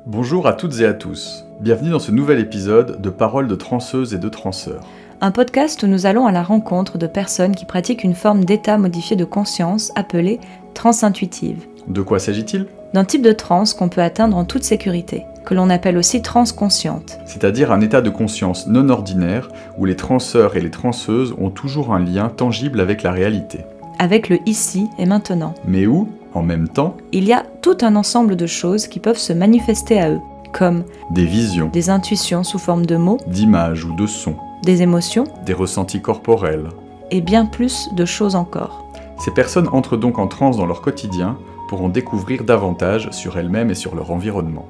Bonjour à toutes et à tous. Bienvenue dans ce nouvel épisode de Paroles de transeuses et de transeurs. Un podcast où nous allons à la rencontre de personnes qui pratiquent une forme d'état modifié de conscience appelée transe intuitive. De quoi s'agit-il ? D'un type de transe qu'on peut atteindre en toute sécurité, que l'on appelle aussi transe consciente. C'est-à-dire un état de conscience non ordinaire où les transeurs et les transeuses ont toujours un lien tangible avec la réalité. Avec le ici et maintenant. Mais où, en même temps, Il y a tout un ensemble de choses qui peuvent se manifester à eux, comme des visions, des intuitions sous forme de mots, d'images ou de sons, des émotions, des ressentis corporels. et bien plus de choses encore. Ces personnes entrent donc en transe dans leur quotidien pour en découvrir davantage sur elles-mêmes et sur leur environnement.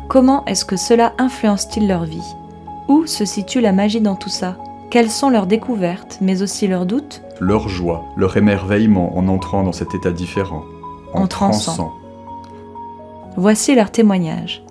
Comment est-ce que cela influence-t-il leur vie ? Où se situe la magie dans tout ça ? Quelles sont leurs découvertes, mais aussi leurs doutes ? Leur joie, leur émerveillement en entrant dans cet état différent, En transant. Voici leurs témoignages.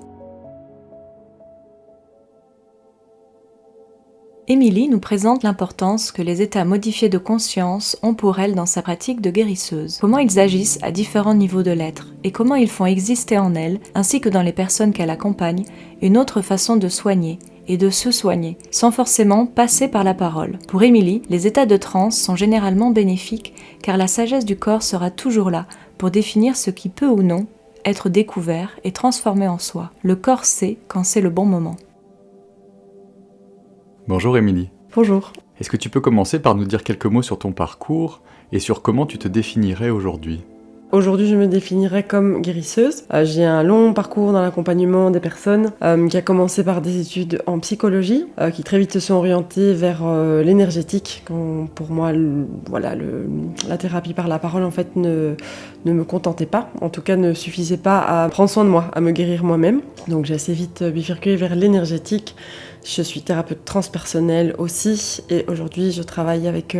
Émilie nous présente l'importance que les états modifiés de conscience ont pour elle dans sa pratique de guérisseuse. Comment ils agissent à différents niveaux de l'être et comment ils font exister en elle, ainsi que dans les personnes qu'elle accompagne, une autre façon de soigner et de se soigner, sans forcément passer par la parole. Pour Émilie, les états de transe sont généralement bénéfiques car la sagesse du corps sera toujours là pour définir ce qui peut ou non être découvert et transformé en soi. Le corps sait quand c'est le bon moment. Bonjour Émilie. Bonjour. Est-ce que tu peux commencer par nous dire quelques mots sur ton parcours et sur comment tu te définirais aujourd'hui ? Aujourd'hui, je me définirais comme guérisseuse. J'ai un long parcours dans l'accompagnement des personnes qui a commencé par des études en psychologie, qui très vite se sont orientées vers l'énergétique. Quand, pour moi, la thérapie par la parole en fait ne me contentait pas, en tout cas ne suffisait pas à prendre soin de moi, à me guérir moi-même. Donc j'ai assez vite bifurqué vers l'énergétique. Je suis thérapeute transpersonnelle aussi et aujourd'hui je travaille avec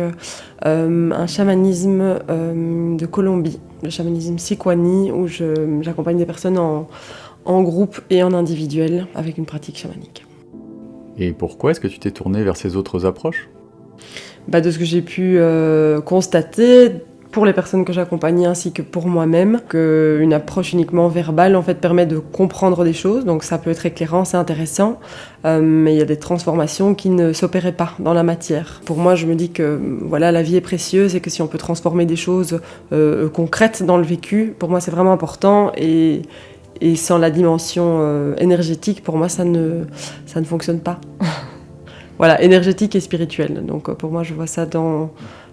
un chamanisme de Colombie, le chamanisme Sikwani, où j'accompagne des personnes en groupe et en individuel avec une pratique chamanique. Et pourquoi est-ce que tu t'es tournée vers ces autres approches ? De ce que j'ai pu constater pour les personnes que j'accompagnais ainsi que pour moi-même, qu'une approche uniquement verbale en fait permet de comprendre des choses, donc ça peut être éclairant, c'est intéressant, mais il y a des transformations qui ne s'opéraient pas dans la matière. Pour moi, je me dis que la vie est précieuse et que si on peut transformer des choses concrètes dans le vécu, pour moi c'est vraiment important et sans la dimension énergétique, pour moi ça ne fonctionne pas. Voilà, énergétique et spirituelle. Donc pour moi je vois ça comme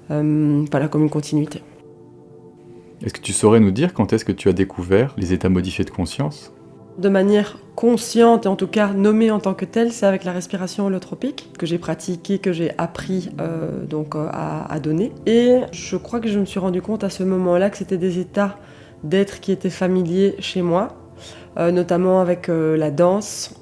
une continuité. Est-ce que tu saurais nous dire quand est-ce que tu as découvert les états modifiés de conscience ? De manière consciente et en tout cas nommée en tant que telle, c'est avec la respiration holotropique que j'ai pratiqué, que j'ai appris à donner. Et je crois que je me suis rendu compte à ce moment-là que c'était des états d'être qui étaient familiers chez moi, notamment avec la danse,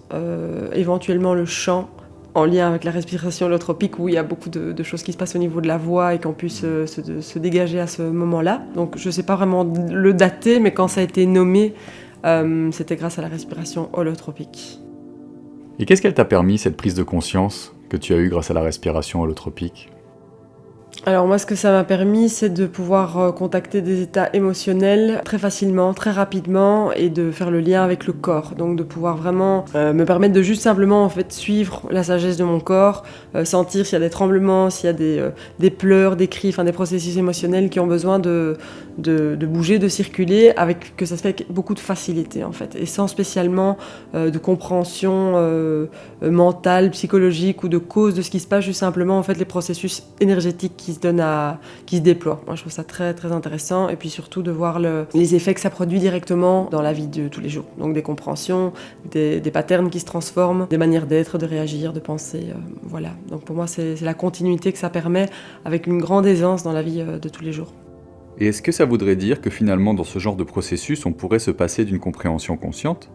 éventuellement le chant, en lien avec la respiration holotropique où il y a beaucoup de choses qui se passent au niveau de la voix et qu'on puisse se dégager à ce moment-là. Donc je ne sais pas vraiment le dater, mais quand ça a été nommé, c'était grâce à la respiration holotropique. Et qu'est-ce qu'elle t'a permis, cette prise de conscience que tu as eue grâce à la respiration holotropique ? Alors moi, ce que ça m'a permis, c'est de pouvoir contacter des états émotionnels très facilement, très rapidement, et de faire le lien avec le corps. Donc de pouvoir vraiment me permettre de juste simplement en fait suivre la sagesse de mon corps, sentir s'il y a des tremblements, s'il y a des pleurs, des cris, des processus émotionnels qui ont besoin de bouger, de circuler, avec que ça se fait avec beaucoup de facilité en fait, et sans spécialement de compréhension mentale, psychologique ou de cause de ce qui se passe, juste simplement en fait les processus énergétiques qui se déploient. Moi je trouve ça très très intéressant, et puis surtout de voir les effets que ça produit directement dans la vie de tous les jours. Donc des compréhensions, des patterns qui se transforment, des manières d'être, de réagir, de penser, voilà. Donc pour moi c'est la continuité que ça permet avec une grande aisance dans la vie de tous les jours. Et est-ce que ça voudrait dire que finalement dans ce genre de processus, on pourrait se passer d'une compréhension consciente ?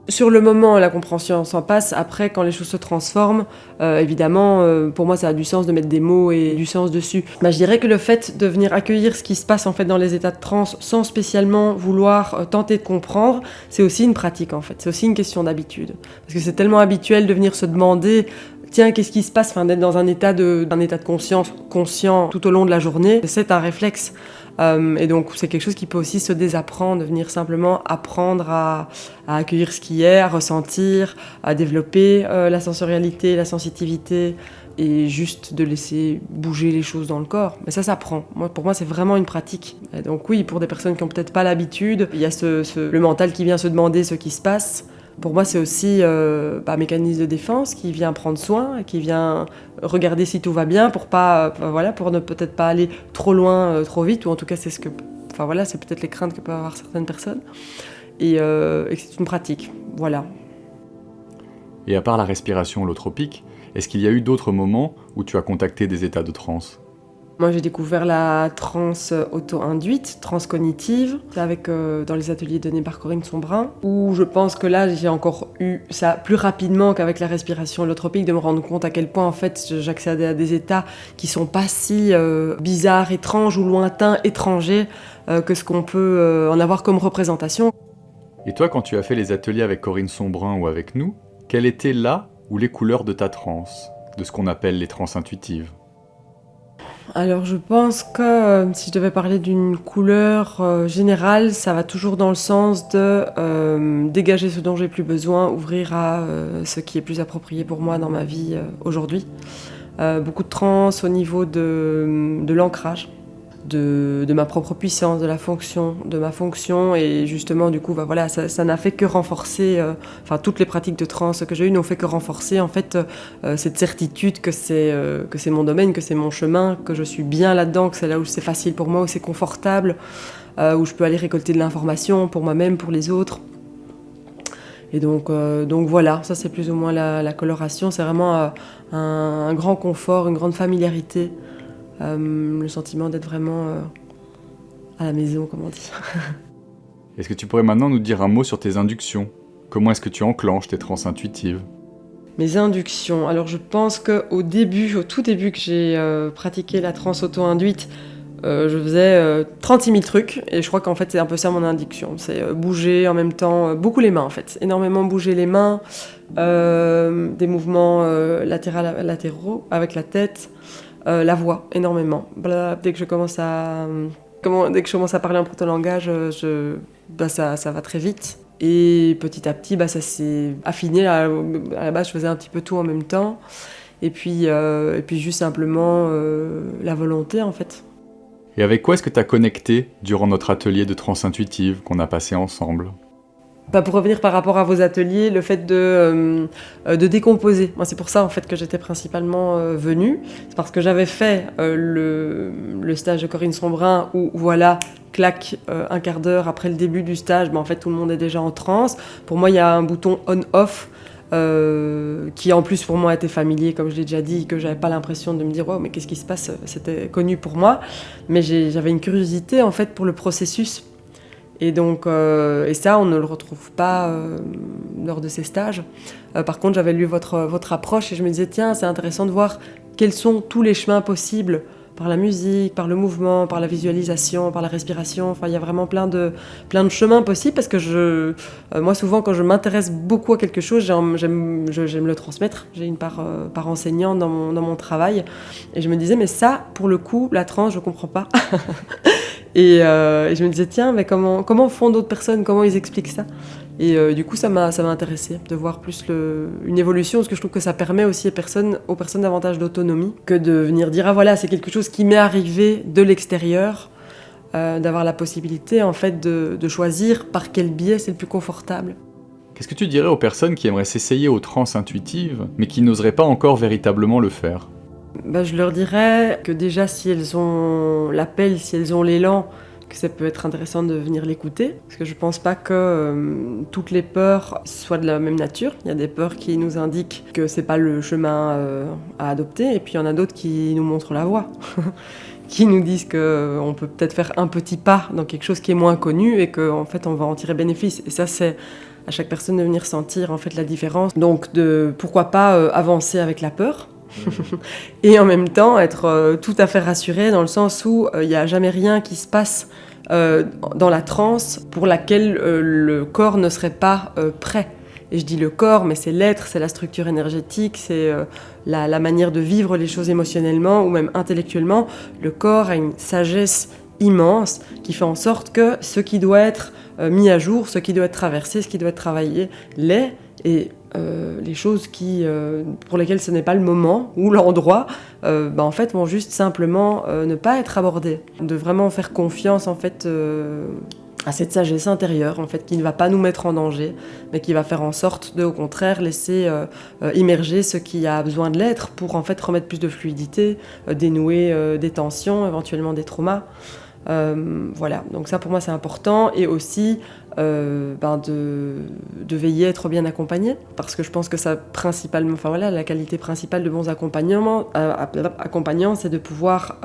Sur le moment, la compréhension s'en passe. Après, quand les choses se transforment, évidemment, pour moi, ça a du sens de mettre des mots et du sens dessus. Je dirais que le fait de venir accueillir ce qui se passe en fait dans les états de transe sans spécialement vouloir tenter de comprendre, c'est aussi une pratique en fait. C'est aussi une question d'habitude. Parce que c'est tellement habituel de venir se demander tiens, qu'est-ce qui se passe, d'être dans un état de conscience conscient tout au long de la journée. C'est un réflexe. Et donc c'est quelque chose qui peut aussi se désapprendre, de venir simplement apprendre à accueillir ce qui est, à ressentir, à développer la sensorialité, la sensitivité, et juste de laisser bouger les choses dans le corps. Mais ça s'apprend. Pour moi, c'est vraiment une pratique. Et donc oui, pour des personnes qui n'ont peut-être pas l'habitude, il y a le mental qui vient se demander ce qui se passe. Pour moi, c'est aussi un mécanisme de défense qui vient prendre soin, qui vient regarder si tout va bien pour ne peut-être pas aller trop loin, trop vite, ou en tout cas, c'est peut-être les craintes que peuvent avoir certaines personnes. Et c'est une pratique, voilà. Et à part la respiration holotropique, est-ce qu'il y a eu d'autres moments où tu as contacté des états de transe ? Moi, j'ai découvert la transe auto-induite, transe cognitive, dans les ateliers donnés par Corinne Sombrin, où je pense que là, j'ai encore eu ça plus rapidement qu'avec la respiration holotropique, de me rendre compte à quel point, en fait, j'accédais à des états qui sont pas si bizarres, étranges ou lointains, étrangers, que ce qu'on peut en avoir comme représentation. Et toi, quand tu as fait les ateliers avec Corinne Sombrin ou avec nous, quelles étaient là ou les couleurs de ta transe, de ce qu'on appelle les transes intuitives ? Alors je pense que si je devais parler d'une couleur générale, ça va toujours dans le sens de dégager ce dont j'ai plus besoin, ouvrir à ce qui est plus approprié pour moi dans ma vie aujourd'hui. Beaucoup de transe au niveau de l'ancrage, de ma propre puissance, de ma fonction, et justement du coup ça n'a fait que renforcer, toutes les pratiques de transe que j'ai eues n'ont fait que renforcer en fait cette certitude que c'est mon domaine, que c'est mon chemin, que je suis bien là-dedans, que c'est là où c'est facile pour moi, où c'est confortable, où je peux aller récolter de l'information pour moi-même, pour les autres. Et donc voilà, ça c'est plus ou moins la coloration, c'est vraiment un grand confort, une grande familiarité. Le sentiment d'être vraiment à la maison, comme on dit. Est-ce que tu pourrais maintenant nous dire un mot sur tes inductions ? Comment est-ce que tu enclenches tes transes intuitives ? Mes inductions. Alors je pense qu'au tout début que j'ai pratiqué la transe auto-induite, je faisais 36 000 trucs, et je crois qu'en fait c'est un peu ça mon induction. C'est bouger en même temps, beaucoup les mains en fait. Énormément bouger les mains, des mouvements latéraux avec la tête. La voix, énormément. Dès que je commence à parler en proto-langage, ça va très vite. Et petit à petit, ça s'est affiné. À la base, je faisais un petit peu tout en même temps. Et puis juste simplement la volonté, en fait. Et avec quoi est-ce que tu as connecté durant notre atelier de transe intuitive qu'on a passé ensemble ? Pour revenir par rapport à vos ateliers, le fait de décomposer. Moi, c'est pour ça en fait que j'étais principalement venue. C'est parce que j'avais fait le stage de Corinne Sombrin où clac, un quart d'heure après le début du stage, en fait tout le monde est déjà en transe. Pour moi, il y a un bouton on/off qui en plus pour moi était familier, comme je l'ai déjà dit, que j'avais pas l'impression de me dire wow, mais qu'est-ce qui se passe, c'était connu pour moi, mais j'avais une curiosité en fait pour le processus. Et donc, et ça, on ne le retrouve pas lors de ces stages. Par contre, j'avais lu votre approche et je me disais, tiens, c'est intéressant de voir quels sont tous les chemins possibles par la musique, par le mouvement, par la visualisation, par la respiration. Enfin, il y a vraiment plein de chemins possibles parce que moi, souvent, quand je m'intéresse beaucoup à quelque chose, j'aime le transmettre. J'ai une part enseignante dans mon travail. Et je me disais, mais ça, pour le coup, la transe, je comprends pas. Et je me disais, tiens, mais comment font d'autres personnes, comment ils expliquent ça ? Et du coup, ça m'a intéressée de voir plus une évolution, parce que je trouve que ça permet aussi aux personnes davantage d'autonomie que de venir dire, ah voilà, c'est quelque chose qui m'est arrivé de l'extérieur, d'avoir la possibilité en fait de choisir par quel biais c'est le plus confortable. Qu'est-ce que tu dirais aux personnes qui aimeraient s'essayer aux transes intuitives, mais qui n'oseraient pas encore véritablement le faire ? Je leur dirais que déjà, si elles ont l'appel, si elles ont l'élan, que ça peut être intéressant de venir l'écouter. Parce que je pense pas que toutes les peurs soient de la même nature. Il y a des peurs qui nous indiquent que c'est pas le chemin à adopter, et puis il y en a d'autres qui nous montrent la voie. Qui nous disent qu'on peut peut-être faire un petit pas dans quelque chose qui est moins connu et qu'en fait on va en tirer bénéfice. Et ça, c'est à chaque personne de venir sentir en fait la différence. Donc pourquoi pas avancer avec la peur. Et en même temps être tout à fait rassuré dans le sens où il n'y a jamais rien qui se passe dans la transe pour laquelle le corps ne serait pas prêt. Et je dis le corps, mais c'est l'être, c'est la structure énergétique, c'est la manière de vivre les choses émotionnellement ou même intellectuellement. Le corps a une sagesse immense qui fait en sorte que ce qui doit être mis à jour, ce qui doit être traversé, ce qui doit être travaillé, l'est, et les choses pour lesquelles ce n'est pas le moment ou l'endroit, en fait, vont juste simplement ne pas être abordées. De vraiment faire confiance, en fait, à cette sagesse intérieure, en fait, qui ne va pas nous mettre en danger, mais qui va faire en sorte de, au contraire, laisser immerger ce qui a besoin de l'être pour, en fait, remettre plus de fluidité, dénouer des tensions, éventuellement des traumas. Voilà, donc ça pour moi c'est important, et aussi de veiller à être bien accompagné, parce que je pense que ça principalement, la qualité principale de bons accompagnants, c'est de pouvoir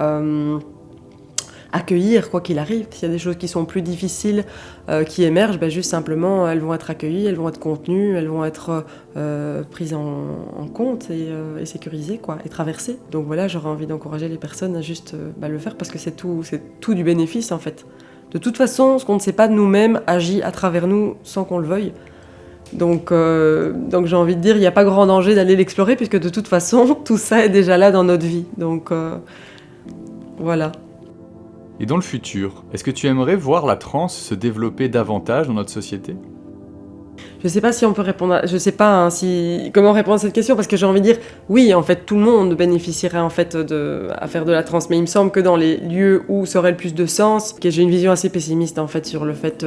accueillir quoi qu'il arrive. S'il y a des choses qui sont plus difficiles qui émergent, juste simplement elles vont être accueillies, elles vont être contenues, elles vont être prises en compte et sécurisées et traversées. Donc voilà, j'aurais envie d'encourager les personnes à juste le faire, parce que c'est tout du bénéfice en fait. De toute façon, ce qu'on ne sait pas de nous-mêmes agit à travers nous sans qu'on le veuille. Donc j'ai envie de dire, il n'y a pas grand danger d'aller l'explorer, puisque de toute façon, tout ça est déjà là dans notre vie. Donc voilà. Et dans le futur, est-ce que tu aimerais voir la transe se développer davantage dans notre société ? Je sais pas si on peut répondre je sais pas comment répondre à cette question, parce que j'ai envie de dire oui, en fait tout le monde bénéficierait en fait à faire de la transe, mais il me semble que dans les lieux où ça aurait le plus de sens, que j'ai une vision assez pessimiste en fait sur le fait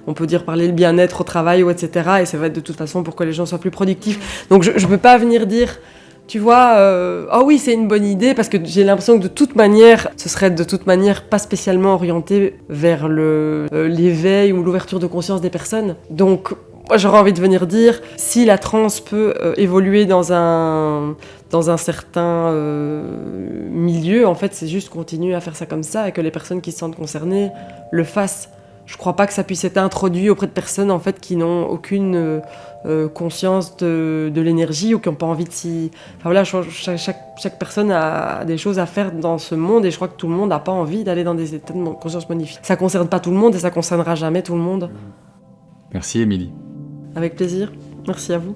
on peut dire parler le bien-être au travail ou etc., et ça va être de toute façon pour que les gens soient plus productifs. Donc je peux pas venir dire, tu vois, oh oui, c'est une bonne idée, parce que j'ai l'impression que de toute manière, ce serait de toute manière pas spécialement orienté vers l'éveil ou l'ouverture de conscience des personnes. Donc, moi, j'aurais envie de venir dire, si la transe peut évoluer dans un certain milieu, en fait, c'est juste continuer à faire ça comme ça, et que les personnes qui se sentent concernées le fassent. Je crois pas que ça puisse être introduit auprès de personnes en fait qui n'ont aucune conscience de l'énergie, ou qui n'ont pas envie de s'y... Chaque personne a des choses à faire dans ce monde, et je crois que tout le monde n'a pas envie d'aller dans des états de conscience magnifiques. Ça concerne pas tout le monde, et ça concernera jamais tout le monde. Merci Émilie. Avec plaisir. Merci à vous.